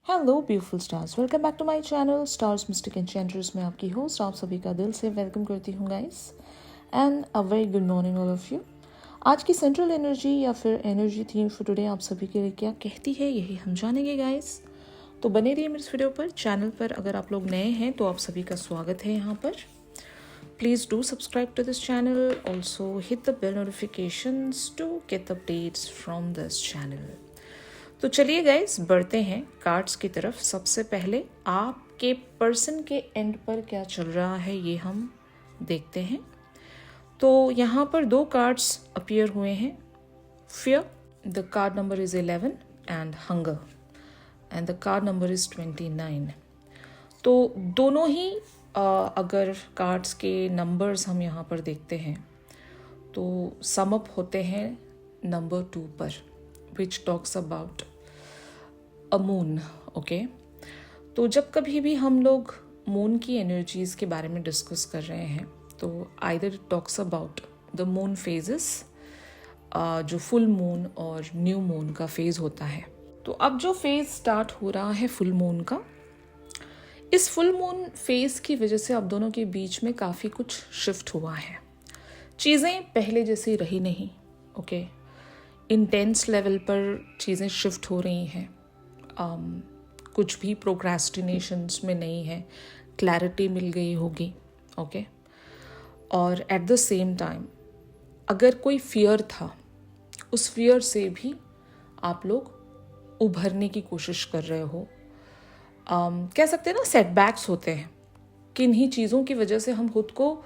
Hello beautiful stars, welcome back to my channel stars mystic enchanters में आपकी host आप सभी का दिल से वेलकम करती हूँ guys and a very good morning all of you. आज की सेंट्रल एनर्जी या फिर एनर्जी थीम फॉर टुडे आप सभी के लिए क्या कहती है यही हम जानेंगे गाइस। तो बने रहिए मेरे इस वीडियो पर। चैनल पर अगर आप लोग नए हैं तो आप सभी का स्वागत है यहाँ पर। Please do subscribe to this channel, also hit the bell notifications to get updates from this channel. तो चलिए गाइस बढ़ते हैं कार्ड्स की तरफ। सबसे पहले आपके पर्सन के एंड पर क्या चल रहा है ये हम देखते हैं। तो यहाँ पर दो कार्ड्स अपीयर हुए हैं, fear, the card number is 11 and hunger and the card number is 29। तो दोनों ही अगर कार्ड्स के नंबर्स हम यहाँ पर देखते हैं तो सम अप होते हैं नंबर 2 पर, which talks about a moon. Okay, तो जब कभी भी हम लोग मून की एनर्जीज के बारे में डिस्कस कर रहे हैं तो either talks about the moon phases, जो फुल मून और न्यू मून का फेज होता है। तो अब जो फेज स्टार्ट हो रहा है फुल मून का, इस फुल मून फेज की वजह से अब दोनों के बीच में काफ़ी कुछ शिफ्ट हुआ है। चीज़ें पहले जैसी रही नहीं। ओके, इंटेंस लेवल पर चीज़ें शिफ्ट हो रही हैं। कुछ भी प्रोक्रेस्टिनेशंस में नहीं है, क्लैरिटी मिल गई होगी। ओके, और एट द सेम टाइम अगर कोई फियर था, उस फियर से भी आप लोग उभरने की कोशिश कर रहे हो। कह सकते हैं ना, सेटबैक्स होते हैं। किन्हीं चीज़ों की वजह से हम खुद को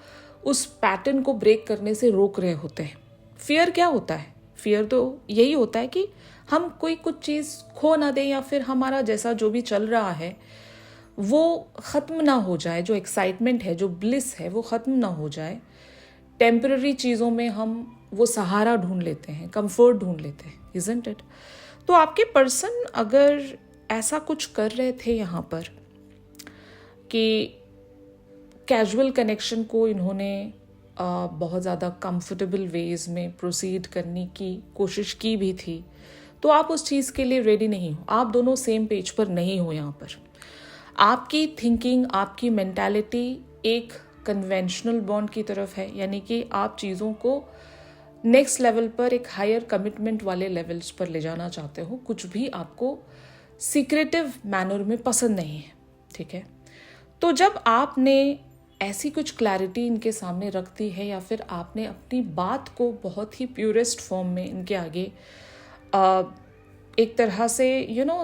उस पैटर्न को ब्रेक करने से रोक रहे होते हैं। फियर क्या होता है? फियर तो यही होता है कि हम कोई कुछ चीज़ खो ना दें या फिर हमारा जैसा जो भी चल रहा है वो ख़त्म ना हो जाए, जो एक्साइटमेंट है, जो ब्लिस है वो ख़त्म ना हो जाए। टेम्पररी चीज़ों में हम वो सहारा ढूंढ लेते हैं, कंफर्ट ढूंढ लेते हैं, इज़न्ट इट? तो आपके पर्सन अगर ऐसा कुछ कर रहे थे यहाँ पर कि कैजुअल कनेक्शन को इन्होंने बहुत ज़्यादा कंफर्टेबल वेज में प्रोसीड करने की कोशिश की भी थी, तो आप उस चीज़ के लिए रेडी नहीं हो। आप दोनों सेम पेज पर नहीं हो। यहाँ पर आपकी थिंकिंग, आपकी मेंटालिटी एक कन्वेंशनल बॉन्ड की तरफ है, यानी कि आप चीज़ों को नेक्स्ट लेवल पर, एक हायर कमिटमेंट वाले लेवल्स पर ले जाना चाहते हो। कुछ भी आपको सीक्रेटिव मैनर में पसंद नहीं है, ठीक है? तो जब आपने ऐसी कुछ क्लैरिटी इनके सामने रख दी है या फिर आपने अपनी बात को बहुत ही प्योरेस्ट फॉर्म में इनके आगे एक तरह से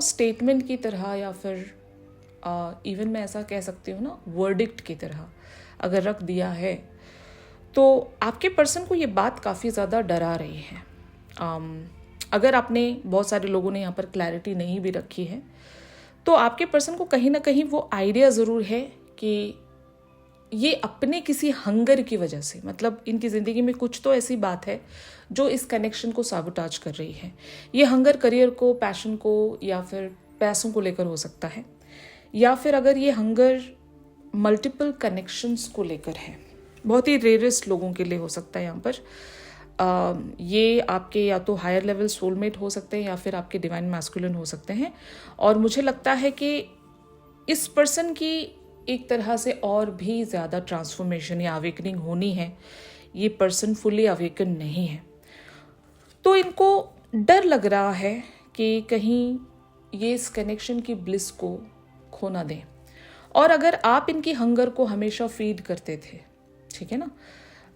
स्टेटमेंट की तरह या फिर इवन मैं ऐसा कह सकती हूँ ना, वर्डिक्ट की तरह अगर रख दिया है, तो आपके पर्सन को ये बात काफ़ी ज़्यादा डरा रही है। अगर आपने, बहुत सारे लोगों ने यहाँ पर क्लैरिटी नहीं भी रखी है, तो आपके पर्सन को कहीं ना कहीं वो आइडिया ज़रूर है कि ये अपने किसी हंगर की वजह से, मतलब इनकी ज़िंदगी में कुछ तो ऐसी बात है जो इस कनेक्शन को साबोटाज कर रही है। ये हंगर करियर को, पैशन को या फिर पैसों को लेकर हो सकता है, या फिर अगर ये हंगर मल्टीपल कनेक्शंस को लेकर है, बहुत ही रेयरेस्ट लोगों के लिए हो सकता है। यहाँ पर ये आपके या तो हायर लेवल सोलमेट हो सकते हैं या फिर आपके डिवाइन मैस्कुलिन हो सकते हैं। और मुझे लगता है कि इस पर्सन की एक तरह से और भी ज़्यादा ट्रांसफॉर्मेशन या अवेकनिंग होनी है। ये पर्सन फुली अवेकन नहीं है, तो इनको डर लग रहा है कि कहीं ये इस कनेक्शन की ब्लिस को खो ना दें। और अगर आप इनकी हंगर को हमेशा फीड करते थे, ठीक है ना,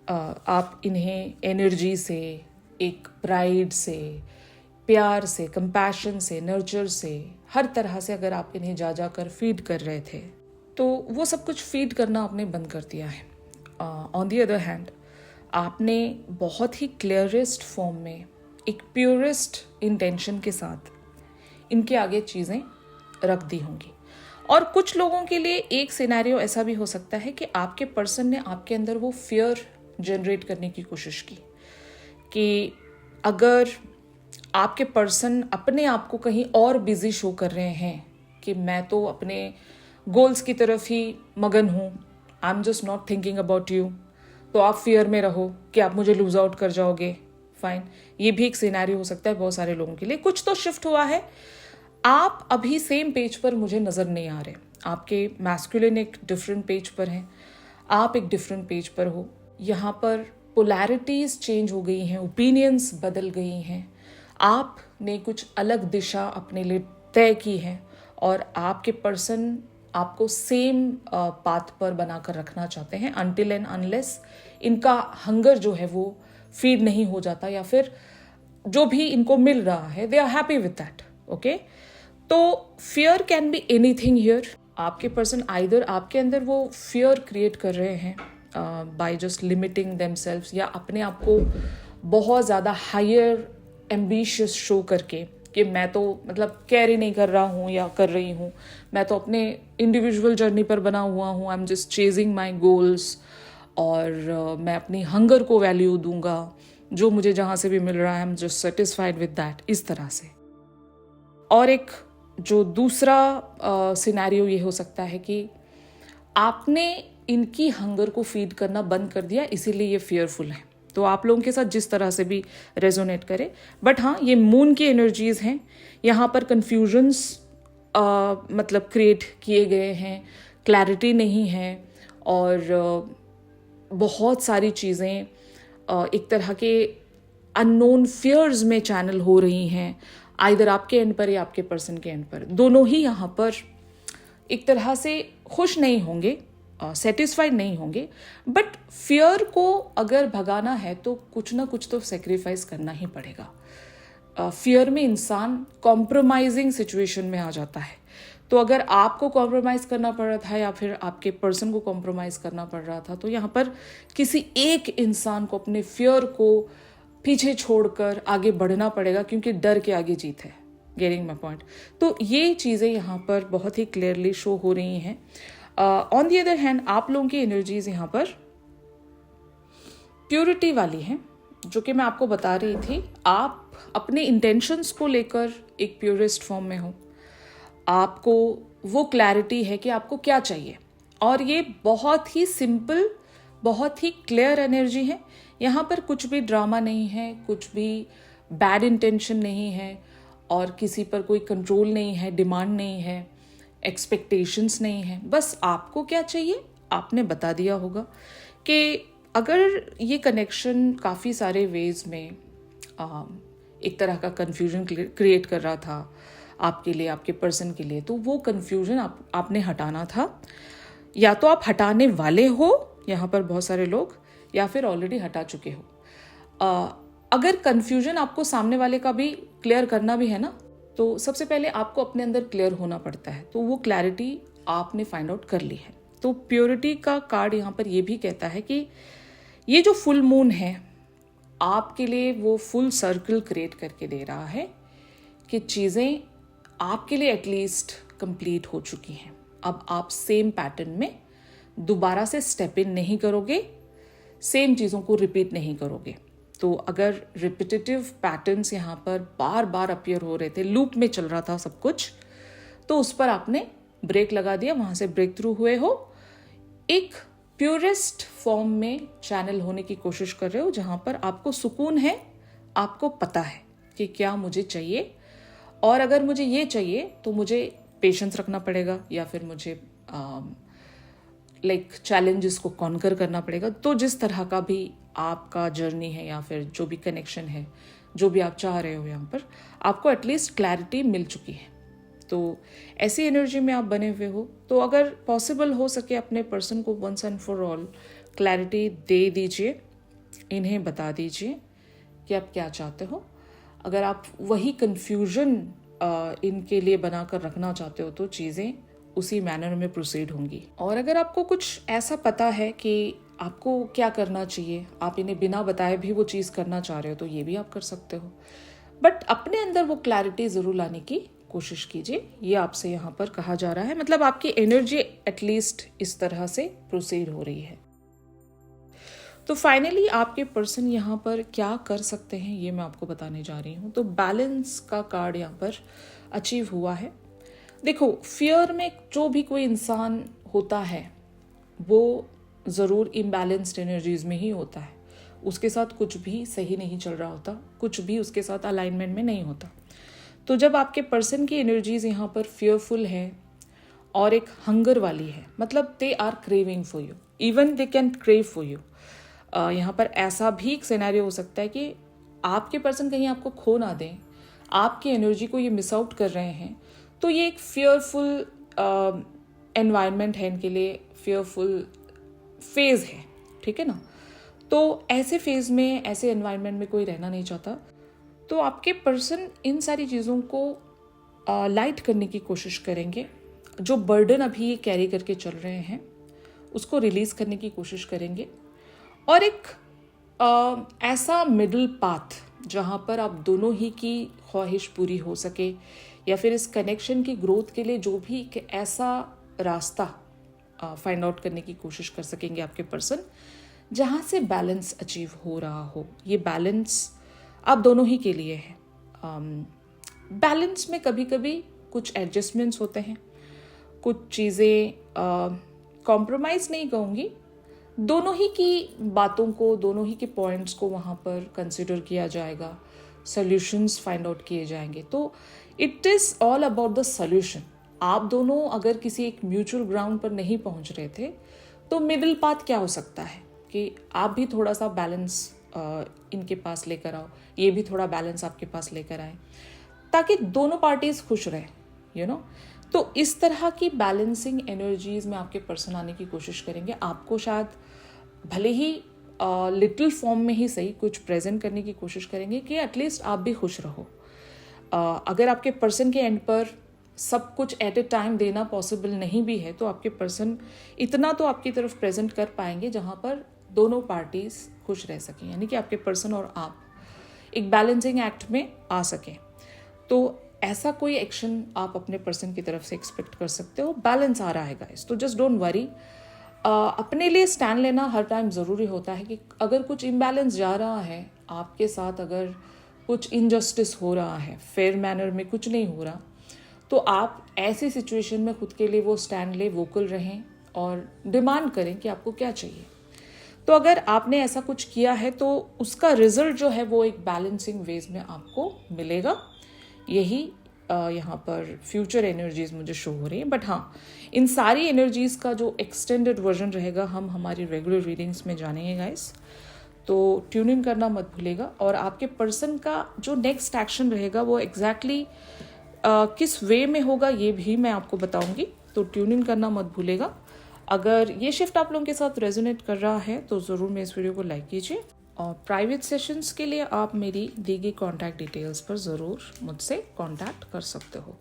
आप इन्हें एनर्जी से, एक प्राइड से, प्यार से, कंपैशन से, नर्चर से, हर तरह से अगर आप इन्हें जा जाकर फीड कर रहे थे, तो वो सब कुछ फीड करना आपने बंद कर दिया है। ऑन दी अदर हैंड, आपने बहुत ही क्लियरेस्ट फॉर्म में, एक प्योरेस्ट इंटेंशन के साथ इनके आगे चीज़ें रख दी होंगी। और कुछ लोगों के लिए एक सिनेरियो ऐसा भी हो सकता है कि आपके पर्सन ने आपके अंदर वो फियर जनरेट करने की कोशिश की कि अगर आपके पर्सन अपने आप को कहीं और बिजी शो कर रहे हैं कि मैं तो अपने गोल्स की तरफ ही मगन हूँ, I am just not thinking about you, तो आप फियर में रहो कि आप मुझे लूज आउट कर जाओगे। फाइन, ये भी एक सिनेरियो हो सकता है बहुत सारे लोगों के लिए। कुछ तो शिफ्ट हुआ है आप अभी सेम पेज पर मुझे नज़र नहीं आ रहे। आपके मैस्कुलिन एक डिफरेंट पेज पर हैं, आप एक डिफरेंट पेज पर हो। यहाँ पर पोलैरिटीज़ चेंज हो गई हैं, ओपिनियंस बदल गई हैं, आपने कुछ अलग दिशा अपने लिए तय की है और आपके पर्सन आपको सेम पाथ पर बनाकर रखना चाहते हैं अनटिल एंड अनलेस इनका हंगर जो है वो फीड नहीं हो जाता, या फिर जो भी इनको मिल रहा है they are happy with that. Okay, तो fear can be anything here. आपके पर्सन आइदर आपके अंदर वो फियर क्रिएट कर रहे हैं बाय जस्ट लिमिटिंग देमसेल्व्स, या अपने आप को बहुत ज़्यादा हायर एम्बिशियस शो करके कि मैं तो मतलब केयर ही नहीं कर रहा हूँ या कर रही हूँ, मैं तो अपने इंडिविजुअल जर्नी पर बना हुआ हूँ, I am just chasing my goals, और मैं अपनी हंगर को वैल्यू दूंगा, जो मुझे जहाँ से भी मिल रहा है I am just satisfied with that, इस तरह से। और एक जो दूसरा सिनेरियो ये हो सकता है कि आपने इनकी हंगर को फीड करना बंद कर दिया, इसीलिए ये फियरफुल है। तो आप लोगों के साथ जिस तरह से भी रेजोनेट करे, बट हाँ ये मून की एनर्जीज हैं, यहाँ पर कन्फ्यूजन्स मतलब क्रिएट किए गए हैं, क्लैरिटी नहीं है, और बहुत सारी चीज़ें एक तरह के अननोन फियर्स में चैनल हो रही हैं, आइदर आपके एंड पर या आपके पर्सन के एंड पर। दोनों ही यहाँ पर एक तरह से खुश नहीं होंगे, सेटिस्फाइड नहीं होंगे, बट फियर को अगर भगाना है तो कुछ ना कुछ तो सेक्रीफाइस करना ही पड़ेगा। फियर में इंसान कॉम्प्रोमाइजिंग सिचुएशन में आ जाता है। तो अगर आपको कॉम्प्रोमाइज़ करना पड़ रहा था या फिर आपके पर्सन को कॉम्प्रोमाइज़ करना पड़ रहा था, तो यहाँ पर किसी एक इंसान को अपने फियर को पीछे छोड़कर आगे बढ़ना पड़ेगा, क्योंकि डर के आगे जीत है। Getting my point? तो ये चीज़ें यहाँ पर बहुत ही क्लियरली शो हो रही हैं। ऑन दी अदर हैंड आप लोगों की एनर्जीज यहाँ पर प्योरिटी वाली हैं, जो कि मैं आपको बता रही थी। आप अपने इंटेंशंस को लेकर एक प्योरिस्ट फॉर्म में हो, आपको वो क्लैरिटी है कि आपको क्या चाहिए, और ये बहुत ही सिंपल, बहुत ही क्लियर एनर्जी है। यहाँ पर कुछ भी ड्रामा नहीं है, कुछ भी बैड इंटेंशन नहीं है, और किसी पर कोई कंट्रोल नहीं है, डिमांड नहीं है, एक्सपेक्टेशंस नहीं है। बस आपको क्या चाहिए आपने बता दिया होगा। कि अगर ये कनेक्शन काफ़ी सारे वेज में एक तरह का कन्फ्यूजन क्रिएट कर रहा था आपके लिए, आपके पर्सन के लिए, तो वो कन्फ्यूजन आपने हटाना था। या तो आप हटाने वाले हो, यहाँ पर बहुत सारे लोग, या फिर ऑलरेडी हटा चुके हो। अगर कन्फ्यूजन आपको सामने वाले का भी क्लियर करना भी है ना, तो सबसे पहले आपको अपने अंदर क्लियर होना पड़ता है। तो वो क्लैरिटी आपने फाइंड आउट कर ली है। तो प्योरिटी का कार्ड यहाँ पर ये भी कहता है कि ये जो फुल मून है आपके लिए वो फुल सर्कल क्रिएट करके दे रहा है कि चीज़ें आपके लिए एटलीस्ट कंप्लीट हो चुकी हैं। अब आप सेम पैटर्न में दोबारा से स्टेप इन नहीं करोगे, सेम चीज़ों को रिपीट नहीं करोगे। तो अगर रिपीटेटिव पैटर्न्स यहाँ पर बार बार अपीयर हो रहे थे, लूप में चल रहा था सब कुछ, तो उस पर आपने ब्रेक लगा दिया, वहाँ से ब्रेक थ्रू हुए हो, एक प्योरेस्ट फॉर्म में चैनल होने की कोशिश कर रहे हो, जहाँ पर आपको सुकून है, आपको पता है कि क्या मुझे चाहिए, और अगर मुझे ये चाहिए तो मुझे पेशेंस रखना पड़ेगा, या फिर मुझे चैलेंजेस को कॉन्कर करना पड़ेगा। तो जिस तरह का भी आपका जर्नी है या फिर जो भी कनेक्शन है, जो भी आप चाह रहे हो, यहाँ पर आपको एटलीस्ट क्लैरिटी मिल चुकी है। तो ऐसी एनर्जी में आप बने हुए हो। तो अगर पॉसिबल हो सके अपने पर्सन को once and for all clarity दे दीजिए, इन्हें बता दीजिए कि आप क्या चाहते हो। अगर आप वही कन्फ्यूजन इनके लिए बनाकर रखना चाहते हो तो चीज़ें उसी मैनर में प्रोसीड होंगी। और अगर आपको कुछ ऐसा पता है कि आपको क्या करना चाहिए, आप इन्हें बिना बताए भी वो चीज़ करना चाह रहे हो, तो ये भी आप कर सकते हो। बट अपने अंदर वो क्लैरिटी ज़रूर लाने की कोशिश कीजिए, ये आपसे यहाँ पर कहा जा रहा है। मतलब आपकी एनर्जी एटलीस्ट इस तरह से प्रोसीड हो रही है। तो फाइनली आपके पर्सन यहाँ पर क्या कर सकते हैं ये मैं आपको बताने जा रही हूँ। तो बैलेंस का कार्ड यहाँ पर अचीव हुआ है। देखो, फियर में जो भी कोई इंसान होता है वो ज़रूर इम्बैलेंस्ड एनर्जीज में ही होता है। उसके साथ कुछ भी सही नहीं चल रहा होता, कुछ भी उसके साथ अलाइनमेंट में नहीं होता। तो जब आपके पर्सन की एनर्जीज यहाँ पर फियरफुल है और एक हंगर वाली है, मतलब they are craving for you, even they can crave for you. यहाँ पर ऐसा भी एक सिनेरियो हो सकता है कि आपके पर्सन कहीं आपको खो ना दें, आपकी एनर्जी को ये मिस आउट कर रहे हैं, तो ये एक फियरफुल एनवायरनमेंट है इनके लिए, फियरफुल फेज है, ठीक है ना। तो ऐसे फेज में, ऐसे एनवायरनमेंट में कोई रहना नहीं चाहता। तो आपके पर्सन इन सारी चीज़ों को लाइट करने की कोशिश करेंगे, जो बर्डन अभी ये कैरी करके चल रहे हैं उसको रिलीज करने की कोशिश करेंगे, और एक ऐसा मिडिल पाथ जहाँ पर आप दोनों ही की ख्वाहिश पूरी हो सके, या फिर इस कनेक्शन की ग्रोथ के लिए जो भी एक ऐसा रास्ता फाइंड आउट करने की कोशिश कर सकेंगे आपके पर्सन, जहाँ से बैलेंस अचीव हो रहा हो। ये बैलेंस आप दोनों ही के लिए है। बैलेंस में कभी कभी कुछ एडजस्टमेंट्स होते हैं, कुछ चीज़ें कॉम्प्रोमाइज़ नहीं कहूँगी, दोनों ही की बातों को, दोनों ही के पॉइंट्स को वहाँ पर कंसिडर किया जाएगा, सॉल्यूशंस फाइंड आउट किए जाएंगे। तो it is all about the solution. आप दोनों अगर किसी एक म्यूचुअल ग्राउंड पर नहीं पहुँच रहे थे, तो मिडिल पाथ क्या हो सकता है कि आप भी थोड़ा सा बैलेंस इनके पास लेकर आओ, ये भी थोड़ा बैलेंस आपके पास लेकर आए, ताकि दोनों पार्टीज खुश रहे, यू नो। तो इस तरह की बैलेंसिंग एनर्जीज में आपके पर्सन आने की कोशिश करेंगे। आपको शायद भले ही लिटिल फॉर्म में ही सही कुछ प्रेजेंट करने की कोशिश करेंगे कि एटलीस्ट आप भी खुश रहो। अगर आपके पर्सन के एंड पर सब कुछ एट ए टाइम देना पॉसिबल नहीं भी है, तो आपके पर्सन इतना तो आपकी तरफ प्रेजेंट कर पाएंगे जहाँ पर दोनों पार्टीज खुश रह सकें, यानी कि आपके पर्सन और आप एक बैलेंसिंग एक्ट में आ सकें। तो ऐसा कोई एक्शन आप अपने पर्सन की तरफ से एक्सपेक्ट कर सकते हो। बैलेंस आ रहा है गाइस, तो जस्ट डोंट वरी। अपने लिए स्टैंड लेना हर टाइम ज़रूरी होता है कि अगर कुछ इम्बैलेंस जा रहा है आपके साथ, अगर कुछ इनजस्टिस हो रहा है, फेयर मैनर में कुछ नहीं हो रहा, तो आप ऐसी सिचुएशन में खुद के लिए वो स्टैंड ले, वोकल रहें और डिमांड करें कि आपको क्या चाहिए। तो अगर आपने ऐसा कुछ किया है तो उसका रिजल्ट जो है वो एक बैलेंसिंग वेज में आपको मिलेगा। यही यहाँ पर फ्यूचर एनर्जीज मुझे शो हो रही हैं। बट हाँ, इन सारी एनर्जीज का जो एक्सटेंडेड वर्जन रहेगा हम हमारी रेगुलर रीडिंग्स में जानेंगे गाइस। तो ट्यून इन करना मत भूलेगा, और आपके पर्सन का जो नेक्स्ट एक्शन रहेगा वो एग्जैक्टली किस वे में होगा ये भी मैं आपको बताऊंगी, तो ट्यून इन करना मत भूलेगा। अगर ये शिफ्ट आप लोगों के साथ रेजोनेट कर रहा है तो ज़रूर मेरे इस वीडियो को लाइक कीजिए, और प्राइवेट सेशंस के लिए आप मेरी दी गई कॉन्टैक्ट डिटेल्स पर ज़रूर मुझसे कॉन्टैक्ट कर सकते हो।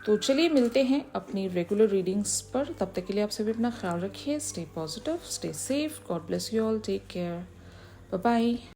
तो चलिए मिलते हैं अपनी रेगुलर रीडिंग्स पर। तब तक के लिए आप सभी अपना ख्याल रखिए। Stay positive, stay safe, God bless you all, take care, bye bye.